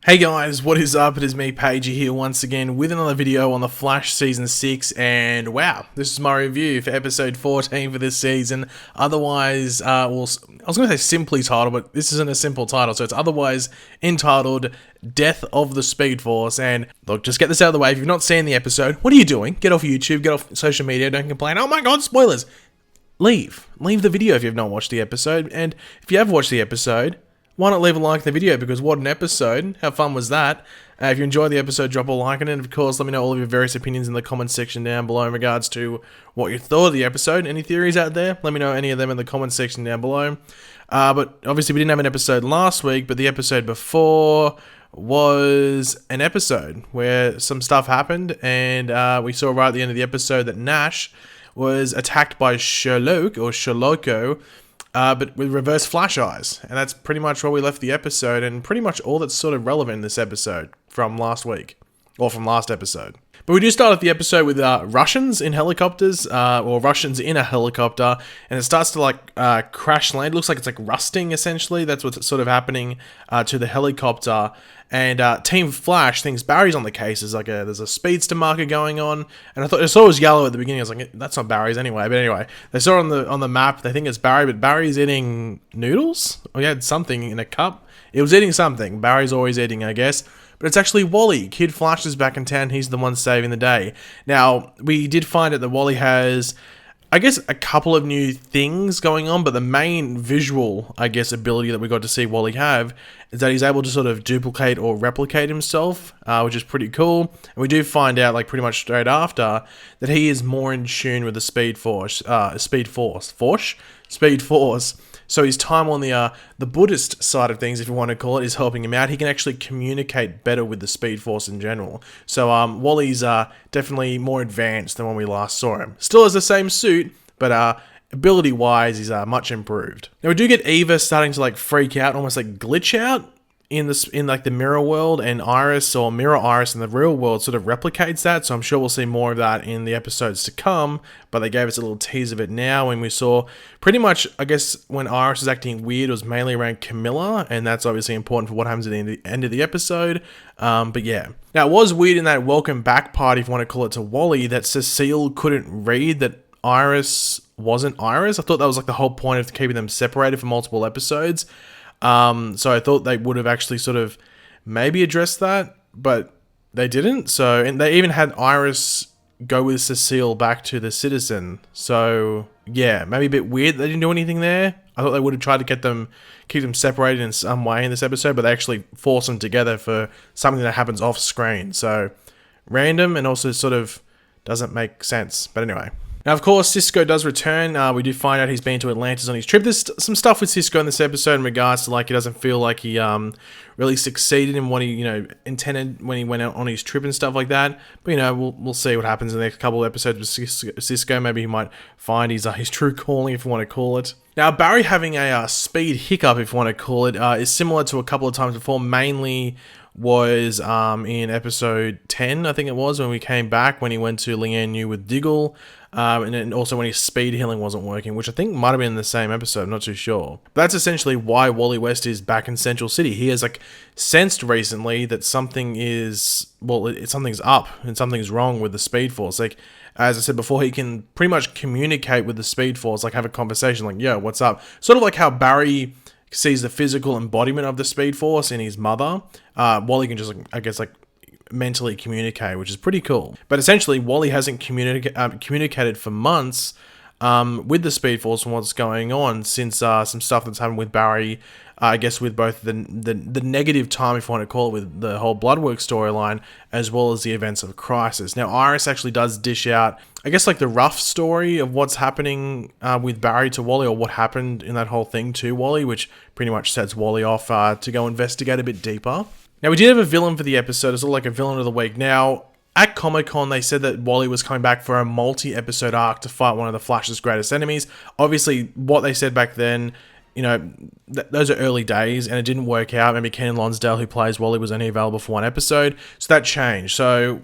Hey guys, what is up? It is me, Pagey, here once again with another video on The Flash Season 6, and wow, this is my review for episode 14 for this season. Otherwise, I was going to say simply titled, but this isn't a simple title, so it's otherwise entitled Death of the Speed Force. And look, just get this out of the way. If you've not seen the episode, what are you doing? Get off YouTube, get off social media, don't complain, oh my god, spoilers! Leave the video if you've not watched the episode, and if you have watched the episode, why not leave a like to the video, because what an episode. How fun was that? If you enjoyed the episode, drop a like on it, and of course let me know all of your various opinions in the comments section down below in regards to what you thought of the episode. Any theories out there? Let me know any of them in the comments section down below. But obviously we didn't have an episode last week, but the episode before was an episode where some stuff happened, and we saw right at the end of the episode that Nash was attacked by Sherlock, or Sherlocko, but with reverse flash eyes. And that's pretty much where we left the episode, and pretty much all that's sort of relevant in this episode from last week, or from last episode. But we do start off the episode with Russians in helicopters, or Russians in a helicopter, and it starts to crash land. It looks like it's like rusting, essentially. That's what's sort of happening to the helicopter. And Team Flash thinks Barry's on the case. There's a speedster marker going on, and I saw it was yellow at the beginning. I was like, that's not Barry's anyway. But anyway, they saw it on the map. They think it's Barry, but Barry's eating noodles. Or he had something in a cup. It was eating something. Barry's always eating, I guess. But it's actually Wally. Kid Flash is back in town. He's the one saving the day. Now, we did find out that Wally has, I guess, a couple of new things going on, but the main visual, I guess, ability that we got to see Wally have is that he's able to sort of duplicate or replicate himself, which is pretty cool. And we do find out, like, pretty much straight after, that he is more in tune with the Speed Force. So his time on the Buddhist side of things, if you want to call it, is helping him out. He can actually communicate better with the Speed Force in general. So Wally's definitely more advanced than when we last saw him. Still has the same suit, but ability-wise, he's much improved. Now we do get Eva starting to like freak out, almost like glitch out in like the mirror world, and Iris, or Mirror Iris in the real world, sort of replicates that. So I'm sure we'll see more of that in the episodes to come, but they gave us a little tease of it now, and we saw pretty much, I guess, when Iris was acting weird, it was mainly around Camilla, and that's obviously important for what happens at the end of the episode. But yeah. Now it was weird in that welcome back party, if you want to call it, to Wally, that Cecile couldn't read that Iris wasn't Iris. I thought that was like the whole point of keeping them separated for multiple episodes. So I thought they would have actually sort of maybe addressed that, but they didn't. So, and they even had Iris go with Cecile back to the Citizen. So yeah, maybe a bit weird they didn't do anything there. I thought they would have tried to keep them separated in some way in this episode, but they actually force them together for something that happens off screen. So random, and also sort of doesn't make sense. But anyway. Now, of course, Cisco does return. We do find out he's been to Atlantis on his trip. There's some stuff with Cisco in this episode in regards to, like, he doesn't feel like he really succeeded in what he, intended when he went out on his trip and stuff like that. But, we'll see what happens in the next couple of episodes with Cisco. Maybe he might find his true calling, if you want to call it. Now, Barry having a speed hiccup, if you want to call it, is similar to a couple of times before, mainly was in episode 10, I think it was, when we came back, when he went to Lian with Diggle, and then also when his speed healing wasn't working, which I think might have been in the same episode, I'm not too sure. But that's essentially why Wally West is back in Central City. He has sensed recently that something is, something's up and something's wrong with the Speed Force. As I said before, he can pretty much communicate with the Speed Force, have a conversation, yo, what's up? Sort of like how Barry sees the physical embodiment of the Speed Force in his mother. Wally can just, mentally communicate, which is pretty cool. But essentially, Wally hasn't communicated for months with the Speed Force and what's going on, since some stuff that's happened with Barry, I guess with both the negative time, if you want to call it, with the whole Bloodwork storyline, as well as the events of Crisis. Now, Iris actually does dish out, I guess, the rough story of what's happening with Barry to Wally, or what happened in that whole thing to Wally, which pretty much sets Wally off to go investigate a bit deeper. Now, we did have a villain for the episode. It's sort of like a villain of the week. Now, at Comic-Con, they said that Wally was coming back for a multi-episode arc to fight one of the Flash's greatest enemies. Obviously, what they said back then, those are early days, and it didn't work out. Maybe Ken Lonsdale, who plays Wally, was only available for one episode, so that changed. So,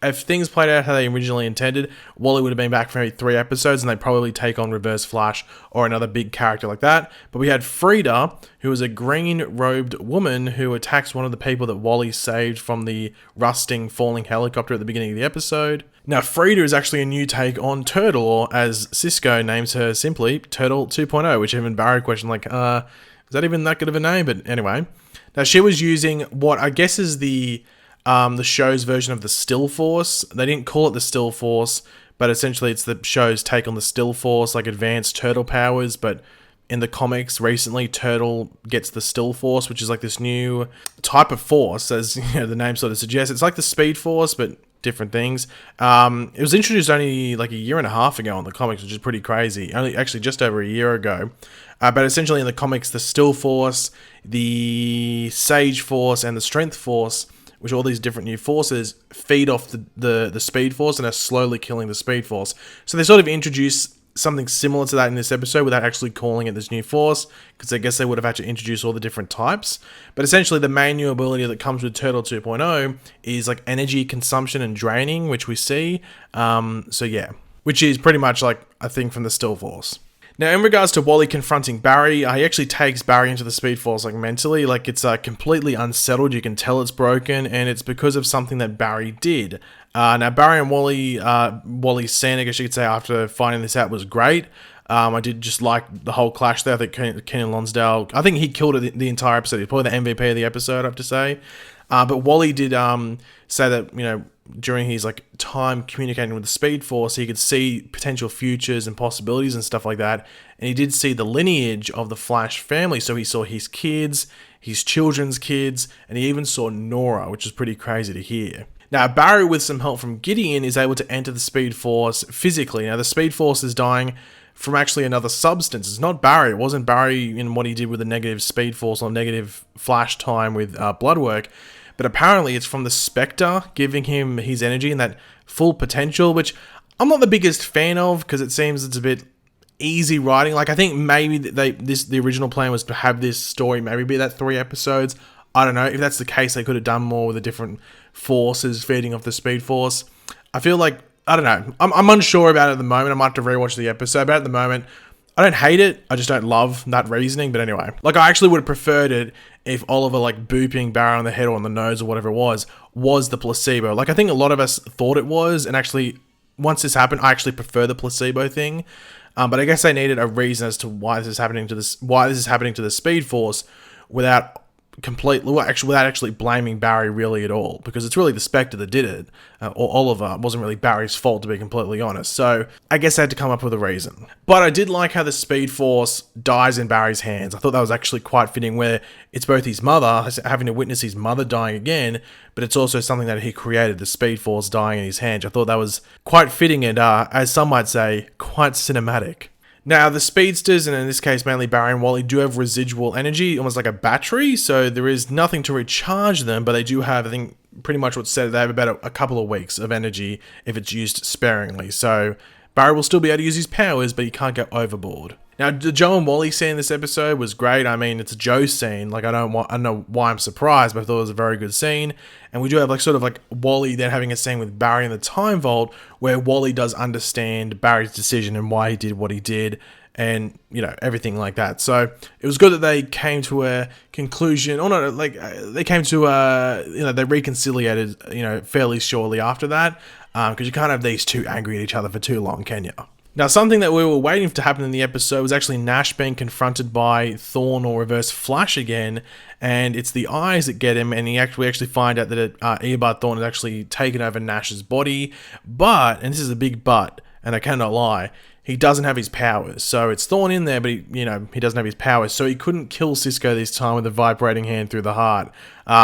if things played out how they originally intended, Wally would have been back for maybe 3 episodes, and they'd probably take on Reverse Flash or another big character like that. But we had Frida, who was a green-robed woman who attacks one of the people that Wally saved from the rusting, falling helicopter at the beginning of the episode. Now, Frida is actually a new take on Turtle, or as Cisco names her simply, Turtle 2.0, which even Barry questioned, like, is that even that good of a name? But anyway. Now, she was using what I guess is the show's version of the Still Force. They didn't call it the Still Force, but essentially it's the show's take on the Still Force, like advanced Turtle powers. But in the comics recently, Turtle gets the Still Force, which is like this new type of force, as the name sort of suggests. It's like the Speed Force, but different things. It was introduced only like a year and a half ago in the comics, which is pretty crazy. Only actually just over a year ago. But essentially in the comics, the Still Force, the Sage Force, and the Strength Force, which are all these different new forces, feed off the Speed Force and are slowly killing the Speed Force. So they sort of introduce something similar to that in this episode without actually calling it this new force, because I guess they would have had to introduce all the different types. But essentially the main new ability that comes with Turtle 2.0 is like energy consumption and draining, which we see. So yeah, which is pretty much like a thing from the Still Force. Now, in regards to Wally confronting Barry, he actually takes Barry into the Speed Force, like mentally, like it's completely unsettled. You can tell it's broken, and it's because of something that Barry did. Now, Barry and Wally's scene, I guess you could say, after finding this out was great. I did just like the whole clash there. I think Kenan Lonsdale, I think he killed it the entire episode. He's probably the MVP of the episode, I have to say. But Wally did say that, during his like time communicating with the Speed Force, he could see potential futures and possibilities and stuff like that. And he did see the lineage of the Flash family. So he saw his kids, his children's kids, and he even saw Nora, which is pretty crazy to hear. Now, Barry, with some help from Gideon, is able to enter the Speed Force physically. Now, the Speed Force is dying from actually another substance. It's not Barry. It wasn't Barry in what he did with the negative Speed Force or negative Flash time with Bloodwork. But apparently it's from the Spectre giving him his energy and that full potential, which I'm not the biggest fan of because it seems it's a bit easy writing. Like, I think maybe the original plan was to have this story maybe be that 3 episodes. I don't know. If that's the case, they could have done more with the different forces feeding off the Speed Force. I feel like, I don't know. I'm unsure about it at the moment. I might have to rewatch the episode, but at the moment, I don't hate it. I just don't love that reasoning. But anyway, like, I actually would have preferred it if Oliver, like, booping Barry on the head or on the nose or whatever it was the placebo. Like, I think a lot of us thought it was, and actually, once this happened, I actually prefer the placebo thing. But I guess they needed a reason as to why this is happening to the Speed Force without actually blaming Barry really at all, because it's really the Spectre that did it, or Oliver. It wasn't really Barry's fault, to be completely honest. So I guess they had to come up with a reason. But I did like how the Speed Force dies in Barry's hands. I thought that was actually quite fitting, where it's both his mother, having to witness his mother dying again, but it's also something that he created, the Speed Force dying in his hands. I thought that was quite fitting and, as some might say, quite cinematic. Now, the speedsters, and in this case mainly Barry and Wally, do have residual energy, almost like a battery, so there is nothing to recharge them, but they do have, I think, pretty much what's said, they have about a couple of weeks of energy if it's used sparingly. So Barry will still be able to use his powers, but he can't go overboard. Now, the Joe and Wally scene in this episode was great. I mean, it's a Joe scene. Like, I don't know why I'm surprised, but I thought it was a very good scene. And we do have, like, sort of like Wally then having a scene with Barry in the Time Vault, where Wally does understand Barry's decision and why he did what he did, and, everything like that. So it was good that they came to a conclusion, or not, like, they came to they reconciliated, fairly shortly after that, because you can't have these two angry at each other for too long, can you? Now, something that we were waiting to happen in the episode was actually Nash being confronted by Thorn or Reverse Flash again, and it's the eyes that get him, and we actually find out that Eobard Thawne has actually taken over Nash's body, but, and this is a big but, and I cannot lie, he doesn't have his powers. So it's Thorn in there, but he doesn't have his powers, so he couldn't kill Cisco this time with a vibrating hand through the heart.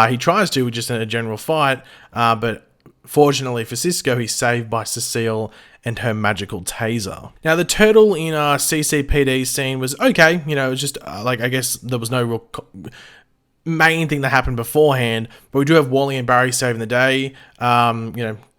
He tries to, just in a general fight, but fortunately for Cisco, he's saved by Cecile and her magical taser. Now, the turtle in our CCPD scene was okay. It was just, I guess there was no real main thing that happened beforehand, but we do have Wally and Barry saving the day.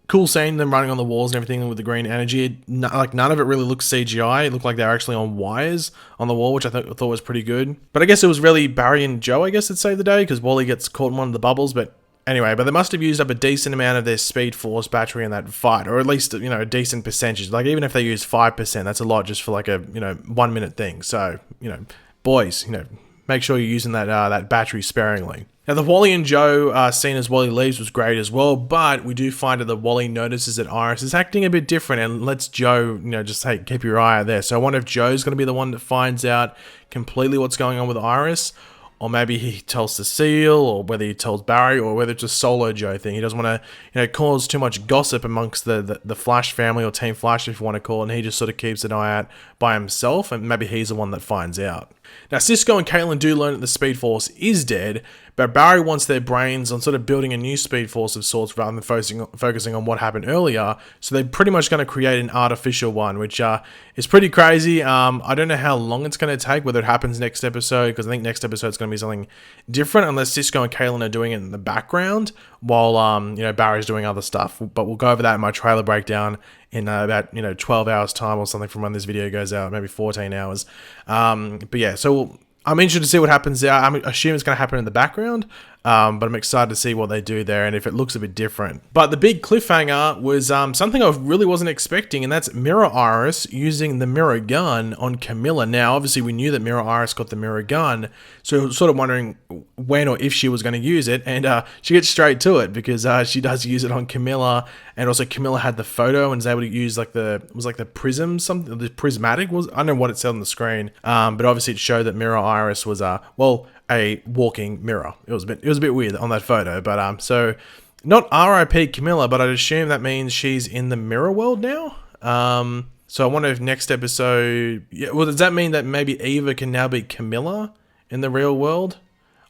Cool scene, them running on the walls and everything with the green energy. None of it really looks CGI. It looked like they were actually on wires on the wall, which I thought was pretty good. But I guess it was really Barry and Joe, I guess, that saved the day, because Wally gets caught in one of the bubbles, but Anyway, but they must have used up a decent amount of their Speed Force battery in that fight, or at least, you know, a decent percentage. Like, even if they use 5%, that's a lot just for like a, you know, 1 minute thing. So, you know, boys, you know, make sure you're using that battery sparingly. Now, the Wally and Joe scene as Wally leaves was great as well, but we do find that Wally notices that Iris is acting a bit different and lets Joe, you know, just, hey, keep your eye out there. So I wonder if Joe's going to be the one that finds out completely what's going on with Iris, or maybe he tells Cecile, or whether he tells Barry, or whether it's a solo Joe thing. He doesn't want to, you know, cause too much gossip amongst the Flash family, or Team Flash, if you want to call it, and he just sort of keeps an eye out by himself, and maybe he's the one that finds out. Now, Cisco and Caitlin do learn that the Speed Force is dead, but Barry wants their brains on sort of building a new Speed Force of sorts rather than focusing on what happened earlier. So they're pretty much going to create an artificial one, which is pretty crazy. I don't know how long it's going to take, whether it happens next episode, because I think next episode is going to be something different, unless Cisco and Caitlin are doing it in the background while you know, Barry's doing other stuff. But we'll go over that in my trailer breakdown in about, you know, 12 hours time or something from when this video goes out, maybe 14 hours. But yeah, so I'm interested to see what happens there. I'm assuming it's going to happen in the background, but I'm excited to see what they do there and if it looks a bit different. But the big cliffhanger was something I really wasn't expecting, and that's Mirror Iris using the mirror gun on Camilla. Now, obviously, we knew that Mirror Iris got the mirror gun, so I was sort of wondering when or if she was going to use it, and she gets straight to it, because she does use it on Camilla, and also Camilla had the photo and was able to use like the prism, something, the prismatic was, I don't know what it said on the screen, but obviously it showed that Mirror Iris was well, a walking mirror. It was a bit weird on that photo, but so not R.I.P. Camilla, but I'd assume that means she's in the mirror world now. So I wonder if next episode, yeah, well, does that mean that maybe Eva can now be Camilla in the real world?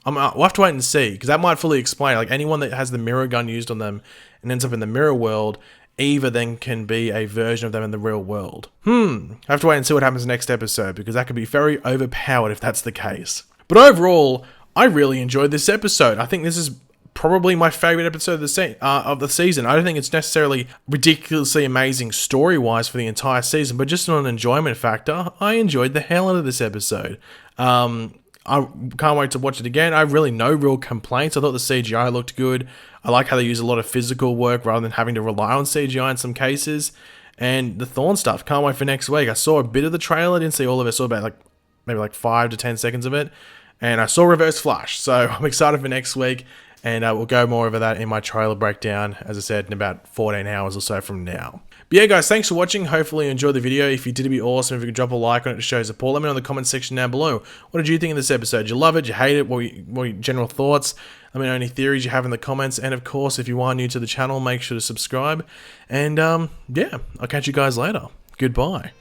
We'll have to wait and see, because that might fully explain. Like, anyone that has the mirror gun used on them and ends up in the mirror world, Eva then can be a version of them in the real world. I have to wait and see what happens next episode, because that could be very overpowered if that's the case. But overall, I really enjoyed this episode. I think this is probably my favorite episode of the season. I don't think it's necessarily ridiculously amazing story-wise for the entire season, but just on an enjoyment factor, I enjoyed the hell out of this episode. I can't wait to watch it again. I have really no real complaints. I thought the CGI looked good. I like how they use a lot of physical work rather than having to rely on CGI in some cases. And the Thorn stuff, can't wait for next week. I saw a bit of the trailer, didn't see all of it. I saw about maybe 5 to 10 seconds of it. And I saw Reverse Flash, so I'm excited for next week. And we'll go more over that in my trailer breakdown, as I said, in about 14 hours or so from now. But yeah, guys, thanks for watching. Hopefully you enjoyed the video. If you did, it'd be awesome if you could drop a like on it to show support. Let me know in the comment section down below. What did you think of this episode? Did you love it? Did you hate it? What were your general thoughts? Let me know any theories you have in the comments. And of course, if you are new to the channel, make sure to subscribe. And yeah, I'll catch you guys later. Goodbye.